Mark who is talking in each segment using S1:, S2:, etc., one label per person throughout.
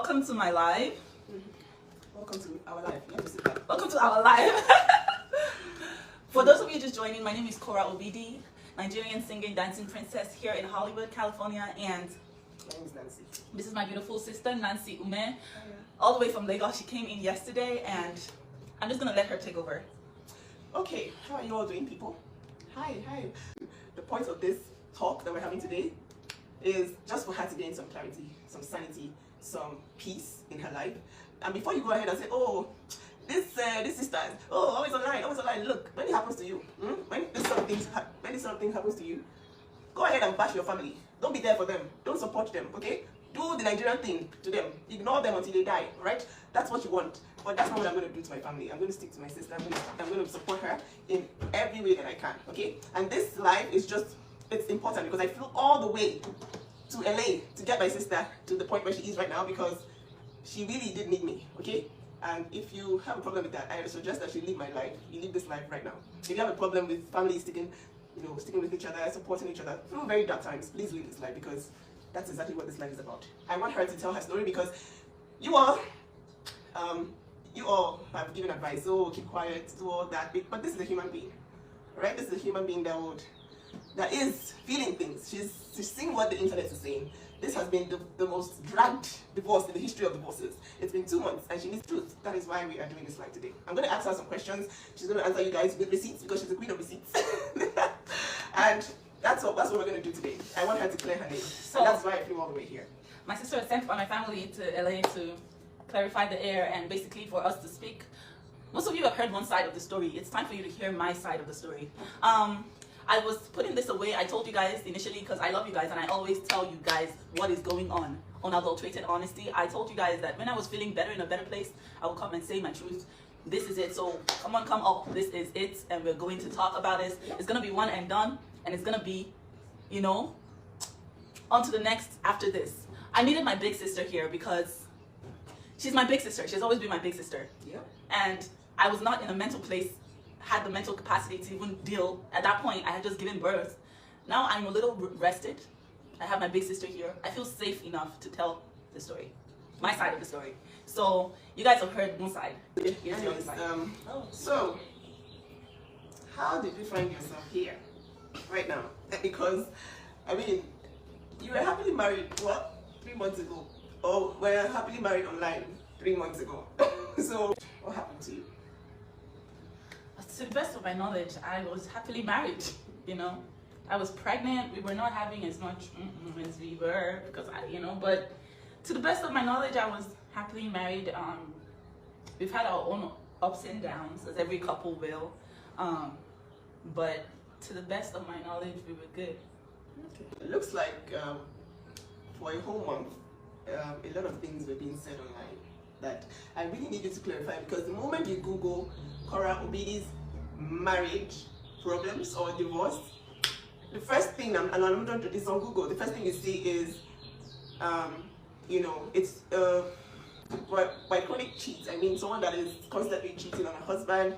S1: Welcome to my live.
S2: Welcome to our live. You have to sit back.
S1: Welcome to our live. For those of you just joining, my name is Korra Obidi, Nigerian singing, dancing princess here in Hollywood, California, and
S2: My name is Nancy.
S1: this is my beautiful sister, Nancy Umeh, all the way from Lagos. She came in yesterday, and I'm just gonna let her take over.
S2: Okay, how are you all doing, people? Hi. The point of this talk that we're having today is just for her to gain some clarity, some sanity, some peace in her life. And before you go ahead and say, oh, this sister, oh, always online. Look, when it happens to you, when this sort of thing happens to you, go ahead and bash your family. Don't be there for them. Don't support them, okay? Do the Nigerian thing to them. Ignore them until they die, right? That's what you want. But that's not what I'm going to do to my family. I'm going to stick to my sister. I'm going to support her in every way that I can, okay? And this life is just, it's important because I flew all the way to LA to get my sister to the point where she is right now because she really did need me, okay? And if you have a problem with that, I suggest that you live my life. You live this life right now. If you have a problem with family sticking with each other, supporting each other through very dark times, please live this life because that's exactly what this life is about. I want her to tell her story because you all have given advice. Oh, keep quiet, do all that. But this is a human being, right? This is a human being that is feeling things. She's seeing what the internet is saying. This has been the most dragged divorce in the history of divorces. It's been 2 months and she needs truth. That is why we are doing this live today. I'm going to ask her some questions. She's going to answer you guys with receipts because she's the queen of receipts. And that's what we're going to do today. I want her to clear her name. So that's why I flew all the way here.
S1: My sister was sent by my family to LA to clarify the air and basically for us to speak. Most of you have heard one side of the story. It's time for you to hear my side of the story. I was putting this away. I told you guys initially because I love you guys and I always tell you guys what is going on unadulterated honesty. I told you guys that when I was feeling better in a better place, I will come and say my truth. This is it. So come up. This is it. And we're going to talk about this. It's going to be one and done. And it's going to be, on to the next after this. I needed my big sister here because she's my big sister. She's always been my big sister.
S2: Yeah.
S1: And I was not in a mental place, had the mental capacity to even deal. At that point, I had just given birth. Now I'm a little rested. I have my big sister here. I feel safe enough to tell the story, my side of the story. So you guys have heard one side. Here's the other side.
S2: So how did you find yourself here right now? Because, I mean, you were happily married, 3 months ago? Or were happily married online 3 months ago? So what happened to you?
S1: To the best of my knowledge, I was happily married, I was pregnant. We were not having as much as we were because but to the best of my knowledge, I was happily married. We've had our own ups and downs, as every couple will. But to the best of my knowledge, we were good.
S2: Okay. It looks like for a whole month, a lot of things were being said online that I really needed to clarify because the moment you Google Korra Obidi's marriage problems or divorce, the first thing, and I'm not doing this on Google, the first thing you see is, it's by chronic cheat. I mean, someone that is constantly cheating on a husband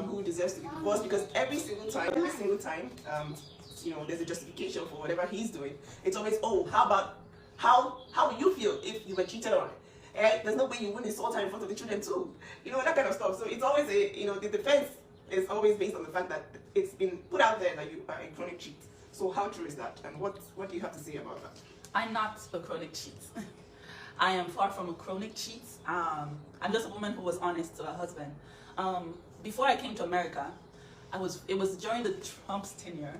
S2: who deserves to be divorced because every single time, there's a justification for whatever he's doing. It's always, oh, how will you feel if you were cheated on? There's no way you wouldn't insult her in front of the children too. That kind of stuff. So it's always the defense is always based on the fact that it's been put out there that you are a chronic cheat. So how true is that? And what do you have to say about that?
S1: I'm not a chronic cheat. I am far from a chronic cheat. I'm just a woman who was honest to her husband. Before I came to America, it was during the Trump's tenure.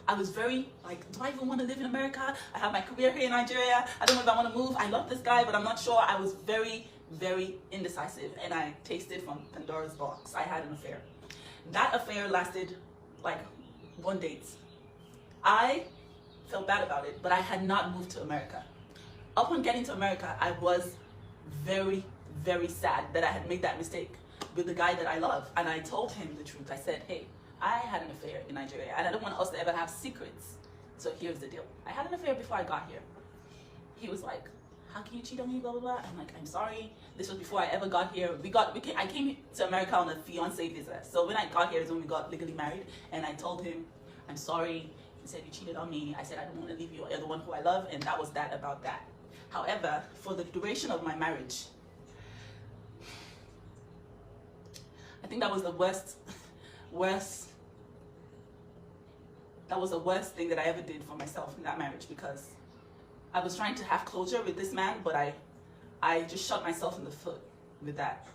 S1: I was very do I even want to live in America? I have my career here in Nigeria. I don't know if I want to move. I love this guy, but I'm not sure. I was very, very indecisive, and I tasted from Pandora's box. I had an affair. That affair lasted 1 date. I felt bad about it, but I had not moved to America. Upon getting to America, I was very, very sad that I had made that mistake with the guy that I love, and I told him the truth. I said, hey, I had an affair in Nigeria, and I don't want us to ever have secrets. So here's the deal. I had an affair before I got here. He was like, how can you cheat on me, blah, blah, blah. I'm like, I'm sorry. This was before I ever got here. I came to America on a fiancé visa. So when I got here is when we got legally married, and I told him, I'm sorry. He said, you cheated on me. I said, I don't want to leave you. You're the one who I love, and that was that about that. However, for the duration of my marriage, I think that was the worst thing that I ever did for myself in that marriage, because I was trying to have closure with this man, but I just shot myself in the foot with that.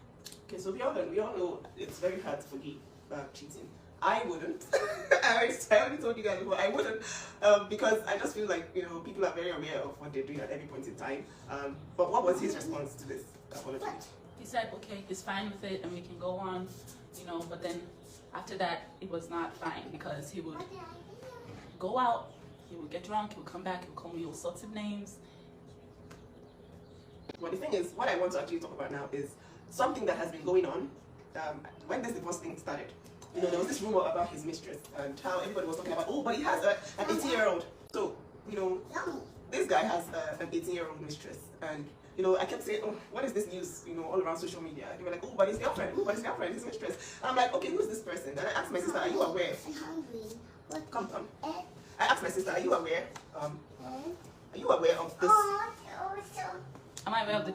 S2: Okay, so we all know it's very hard to forgive cheating. I wouldn't. I already told you guys before, I wouldn't, because I just feel like, you know, people are very aware of what they're doing at every point in time. But what was his response to this apology?
S1: He said, okay, he's fine with it and we can go on, you know, but then after that, it was not fine, because he would go out, he would get drunk, he would come back, he would call me all sorts of names.
S2: Well, the thing is, what I want to actually talk about now is something that has been going on when this divorce thing started. You know, there was this rumor about his mistress and how everybody was talking about, oh, but he has an 18-year-old. So, you know, this guy has an 18-year-old mistress. And, you know, I kept saying, oh, what is this news, you know, all around social media? They were like, oh, but his girlfriend, his mistress. And I'm like, okay, who's this person? And I asked my sister, are you aware?
S3: I'm hungry.
S2: Come. I asked my sister, are you aware? Are you aware of this?
S1: Am I aware of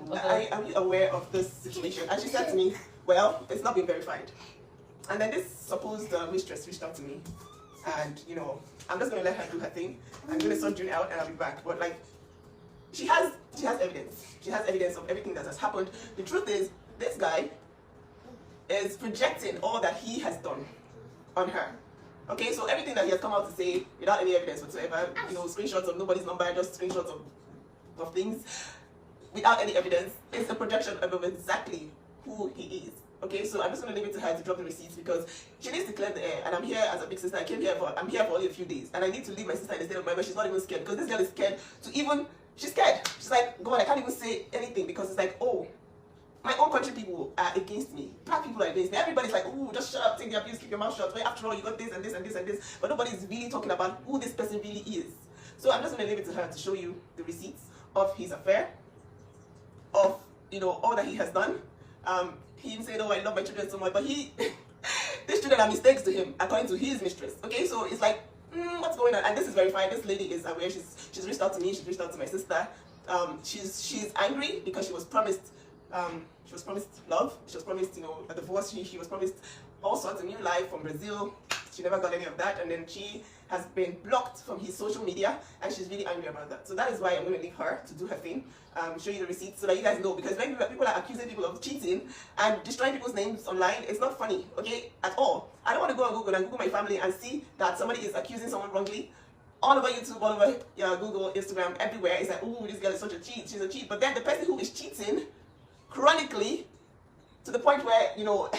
S2: Are you aware of this situation? And she said to me, well, it's not been verified. And then this supposed mistress reached out to me, and you know, I'm just gonna let her do her thing. I'm gonna sort June out, and I'll be back. But like, she has evidence. She has evidence of everything that has happened. The truth is, this guy is projecting all that he has done on her. Okay, so everything that he has come out to say without any evidence whatsoever, you know, screenshots of nobody's number, just screenshots of things without any evidence, is a projection of exactly who he is. Okay, so I'm just going to leave it to her to drop the receipts, because she needs to clear the air, and I'm here as a big sister. I'm here for only a few days, and I need to leave my sister in a state of mind where she's not even scared, because this girl is scared to even, she's scared. She's like, God, I can't even say anything, because it's like, oh, my own country people are against me. Black people are against me. Everybody's like, ooh, just shut up, take the abuse, keep your mouth shut. Well, after all, you got this and this and this and this, but nobody's really talking about who this person really is. So I'm just going to leave it to her to show you the receipts of his affair, of, you know, all that he has done. He even said, oh, I love my children so much, but these children are mistakes to him, according to his mistress. Okay, so it's like, what's going on? And this is verified. This lady is aware. She's reached out to me. She's reached out to my sister. She's angry because she was promised love. She was promised, you know, a divorce. She was promised all sorts of new life from Brazil. She never got any of that, and then she has been blocked from his social media, and she's really angry about that. So that is why I'm going to leave her to do her thing, show you the receipts so that you guys know, because when people are accusing people of cheating and destroying people's names online, it's not funny, okay, at all. I don't want to go on Google and Google my family and see that somebody is accusing someone wrongly. All over YouTube, all over Google, Instagram, everywhere, it's like, oh, this girl is such a cheat, she's a cheat. But then the person who is cheating chronically, to the point where, you know,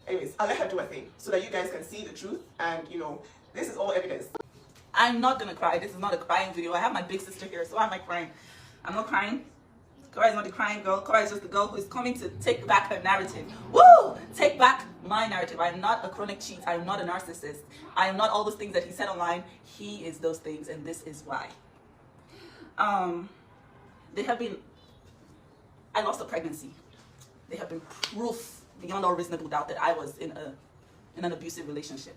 S2: anyways, I'll let her do her thing so that you guys can see the truth, and, you know, this is all evidence.
S1: I'm not gonna cry. This is not a crying video. I have my big sister here, so why am I crying? I'm not crying. Korra is not the crying girl. Korra is just the girl who is coming to take back her narrative. Woo! Take back my narrative. I'm not a chronic cheat. I'm not a narcissist. I am not all those things that he said online. He is those things, and this is why. I lost a pregnancy. They have been proof beyond all reasonable doubt that I was in an abusive relationship.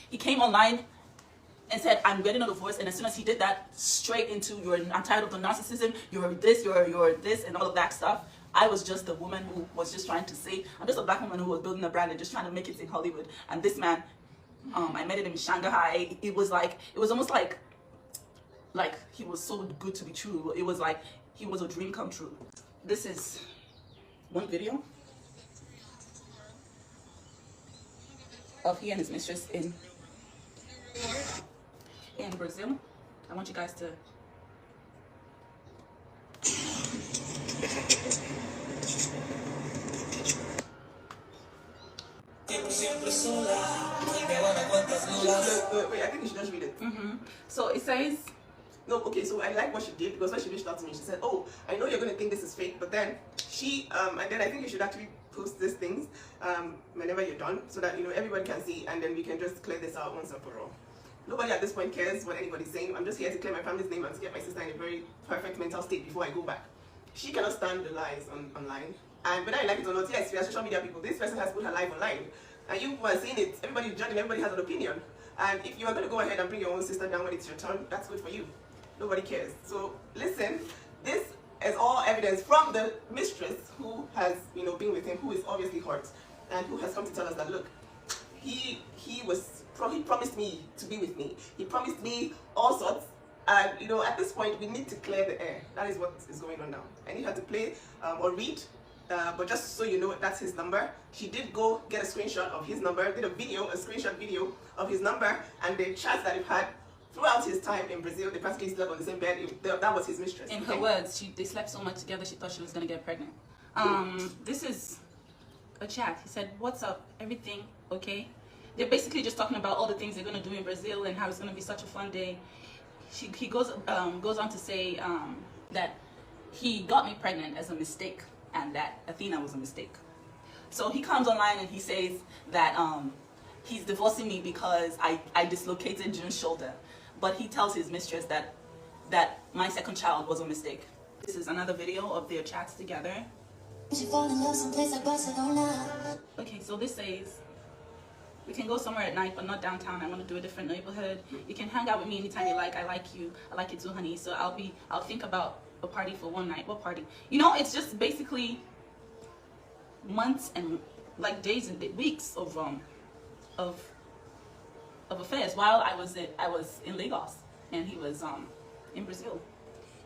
S1: He came online and said, I'm getting a divorce, and as soon as he did that, straight into, I'm tired of the narcissism, you're this, you're this, and all of that stuff. I was just a woman who was just trying to say, I'm just a black woman who was building a brand and just trying to make it in Hollywood. And this man, I met him in Shanghai. It was almost like he was so good to be true. It was like he was a dream come true. This is one video of he and his mistress in Brazil. I want you guys to
S2: wait, I think you should just read it.
S1: So it says,
S2: no, okay, so I like what she did, because when she reached out to me, she said, oh, I know you're going to think this is fake, but then she, and then I think you should actually post these things whenever you're done, so that, you know, everybody can see, and then we can just clear this out once and for all. Nobody at this point cares what anybody's saying. I'm just here to clear my family's name and to get my sister in a very perfect mental state before I go back. She cannot stand the lies online. And whether I like it or not, yes, we are social media people. This person has put her life online. And you are seeing it. Everybody's judging. Everybody has an opinion. And if you are going to go ahead and bring your own sister down when it's your turn, that's good for you. Nobody cares. So listen, this is all evidence from the mistress who has, been with him, who is obviously hurt, and who has come to tell us that, look, he promised me to be with me. He promised me all sorts. And, at this point, we need to clear the air. That is what is going on now. I need her to play or read. But just so you know, that's his number. She did go get a screenshot of his number, did a screenshot video of his number, and the chats that we've had throughout his time in Brazil. They practically slept on the same bed. That was his mistress.
S1: In her words, they slept so much together, she thought she was going to get pregnant. This is a chat. He said, "What's up? Everything okay?" They're basically just talking about all the things they're going to do in Brazil and how it's going to be such a fun day. He goes on to say that he got me pregnant as a mistake, and that Athena was a mistake. So he comes online and he says that he's divorcing me because I dislocated June's shoulder. But he tells his mistress that my second child was a mistake. This is another video of their chats together. Okay, so this says, "We can go somewhere at night, but not downtown. I want to do a different neighborhood. You can hang out with me anytime you like. I like you. I like you too, honey. So I'll think about a party for one night." What party? It's just basically months and like days and weeks of affairs while I was in Lagos and he was in Brazil,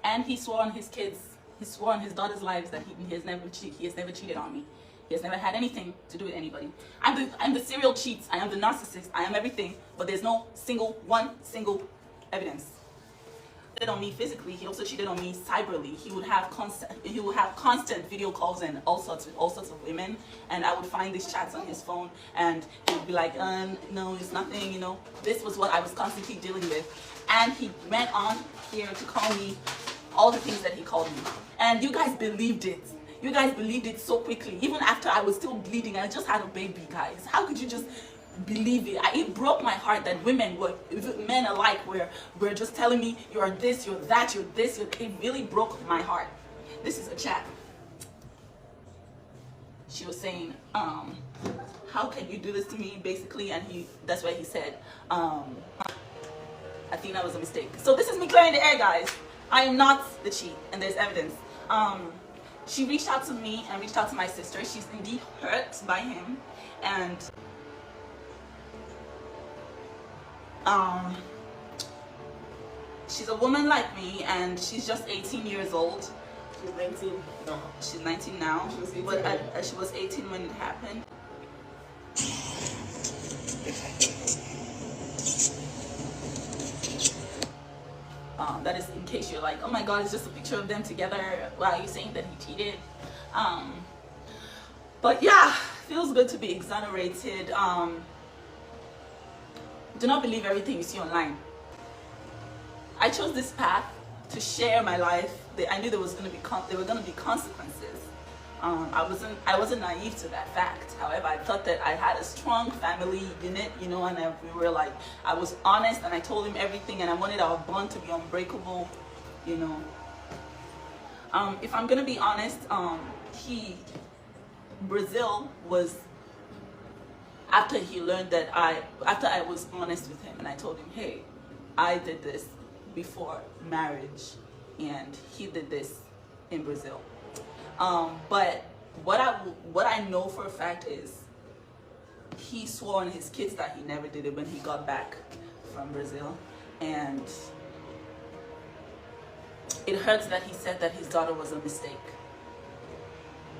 S1: and he swore on his kids, he swore on his daughter's lives that he has never cheated on me. He has never had anything to do with anybody. I'm the serial cheat. I am the narcissist. I am everything, but there's no one single evidence. He cheated on me physically. He also cheated on me cyberly. He would have constant video calls and all sorts of women, and I would find these chats on his phone, and he would be like, "No, it's nothing." This was what I was constantly dealing with, and he went on here to call me all the things that he called me, and you guys believed it. You guys believed it so quickly, even after I was still bleeding. I just had a baby, guys. How could you just believe it? It broke my heart that men alike were just telling me, "You're this, you're that, you're this." It really broke my heart. This is a chat. She was saying, "How can you do this to me?" Basically, and that's why he said, Athena was a mistake. So this is me clearing the air, guys. I am not the cheat, and there's evidence. She reached out to me and reached out to my sister. She's indeed hurt by him, and she's a woman like me, and she's just 18 years old.
S2: She's 19 now.
S1: She's 19 now, but she was 18 when it happened. That is in case you're like, "Oh my God, it's just a picture of them together. Why are you saying that he cheated?" But yeah, feels good to be exonerated. Do not believe everything you see online. I chose this path to share my life. I knew there were going to be consequences. I wasn't naive to that fact. However, I thought that I had a strong family unit, and we were like, I was honest, and I told him everything, and I wanted our bond to be unbreakable, If I'm gonna be honest, Brazil was after he learned that after I was honest with him, and I told him, "Hey, I did this before marriage, and he did this in Brazil." But what I know for a fact is he swore on his kids that he never did it when he got back from Brazil, and it hurts that he said that his daughter was a mistake.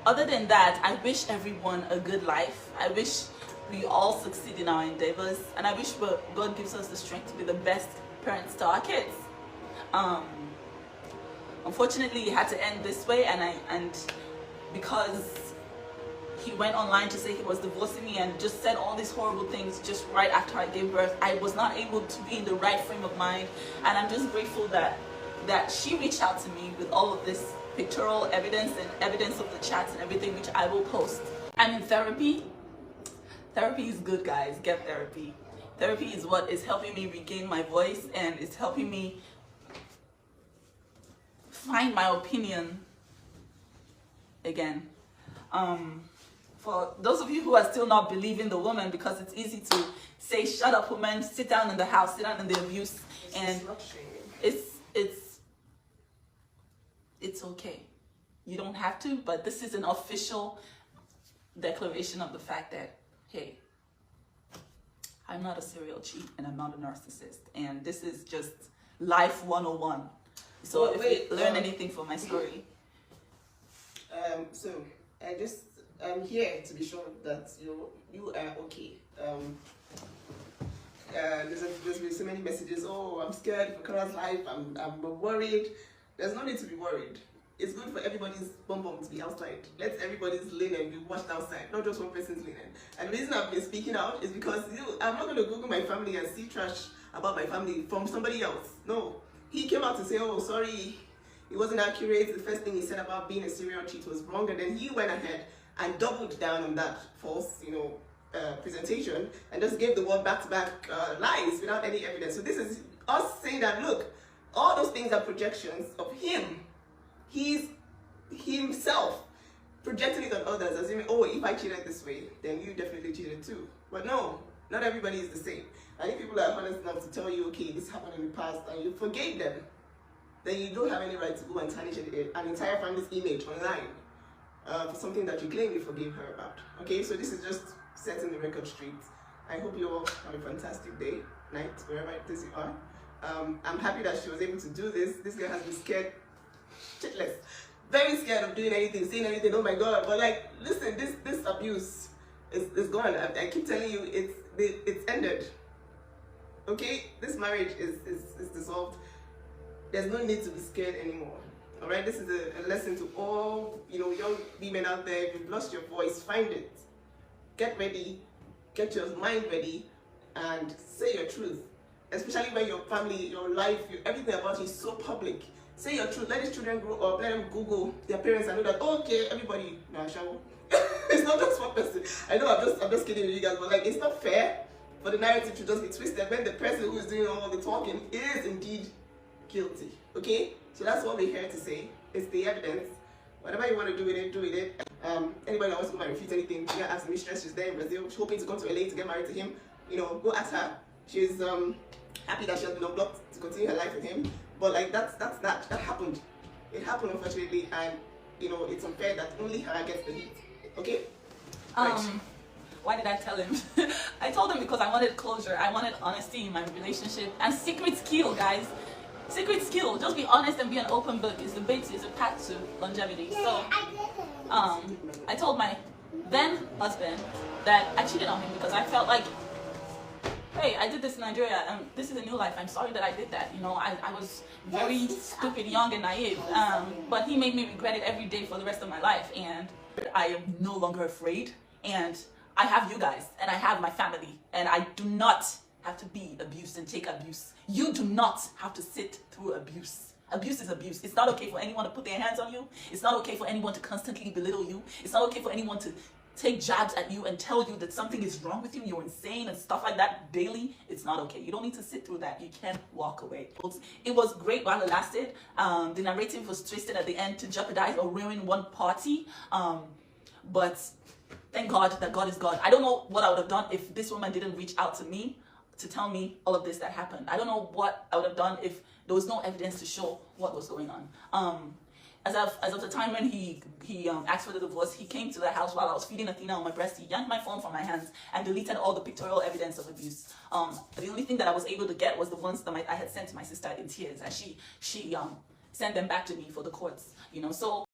S1: Other than that, I wish everyone a good life. I wish we all succeed in our endeavors, and I wish God gives us the strength to be the best parents to our kids. Unfortunately, it had to end this way, and because he went online to say he was divorcing me and just said all these horrible things just right after I gave birth, I was not able to be in the right frame of mind, and I'm just grateful that she reached out to me with all of this pictorial evidence and evidence of the chats and everything, which I will post. I'm in therapy. Therapy is good, guys. Get therapy. Therapy is what is helping me regain my voice, and it's helping me find my opinion again. For those of you who are still not believing the woman, because it's easy to say, "Shut up, woman, sit down in the house, sit down in the abuse," and it's okay. You don't have to, but this is an official declaration of the fact that, hey, I'm not a serial cheat and I'm not a narcissist. And this is just life 101. So if you learn anything from my story.
S2: So I'm here to be sure that you are okay. There's been so many messages. Oh, I'm scared for Korra's life. I'm worried. There's no need to be worried. It's good for everybody's bum to be outside. Let everybody's linen be washed outside, not just one person's linen. And the reason I've been speaking out is because I'm not going to Google my family and see trash about my family from somebody else. No. He came out to say, oh, sorry, it wasn't accurate. The first thing he said about being a serial cheat was wrong. And then he went ahead and doubled down on that false, presentation and just gave the world back-to-back lies without any evidence. So this is us saying that, look, all those things are projections of him. He's himself projecting it on others, assuming, oh, if I cheated this way, then you definitely cheated too. But no, not everybody is the same. And if people are honest enough to tell you, okay, this happened in the past, and you forgave them, then you don't have any right to go and tarnish an entire family's image online for something that you claim you forgave her about. Okay, so this is just setting the record straight. I hope you all have a fantastic day, night, wherever it is you are. I'm happy that she was able to do this. This girl has been scared shitless, very scared of doing anything, saying anything. Oh my God! But like, listen, this abuse is gone. I keep telling you, it's ended. Okay, this marriage is dissolved. There's no need to be scared anymore. All right, this is a lesson to all young women out there. If you've lost your voice, find it. Get ready, get your mind ready, and say your truth. Especially when your family, your life, everything about you is so public. Say your truth. Let these children grow up. Let them Google their parents and know that, okay, everybody, no, shall it's not just one person. I know I'm just kidding with you guys, but like, it's not fair for the narrative to just be twisted when the person who is doing all the talking is indeed guilty. Okay? So that's what we're here to say. It's the evidence. Whatever you want to do with it, do with it. Anybody that wants to come and refute anything, you can ask the mistress. She's there in Brazil. She's hoping to come to LA to get married to him. Go ask her. She's happy that she has been unblocked to continue her life with him. But like that happened. It happened, unfortunately, and it's unfair that only her gets the heat. Okay? Right.
S1: Why did I tell him? I told him because I wanted closure. I wanted honesty in my relationship. And secrets kill, guys. Secrets kill. Just be honest and be an open book. It's the path to longevity. So I told my then husband that I cheated on him because I felt like, hey, I did this in Nigeria, and this is a new life. I'm sorry that I did that. I was very stupid, young, and naive. But he made me regret it every day for the rest of my life. And I am no longer afraid. And I have you guys, and I have my family, and I do not have to be abused and take abuse. You do not have to sit through abuse. Abuse is abuse. It's not okay for anyone to put their hands on you. It's not okay for anyone to constantly belittle you. It's not okay for anyone to take jabs at you and tell you that something is wrong with you, you're insane and stuff like that daily. It's not okay. You don't need to sit through that. You can walk away. It was great while it lasted. The narrative was twisted at the end to jeopardize or ruin one party. But thank God that God is God. I don't know what I would have done if this woman didn't reach out to me to tell me all of this that happened. I don't know what I would have done if there was no evidence to show what was going on. As of the time when he asked for the divorce, he came to the house while I was feeding Athena on my breast. He yanked my phone from my hands and deleted all the pictorial evidence of abuse. The only thing that I was able to get was the ones that I had sent to my sister in tears, and she sent them back to me for the courts. So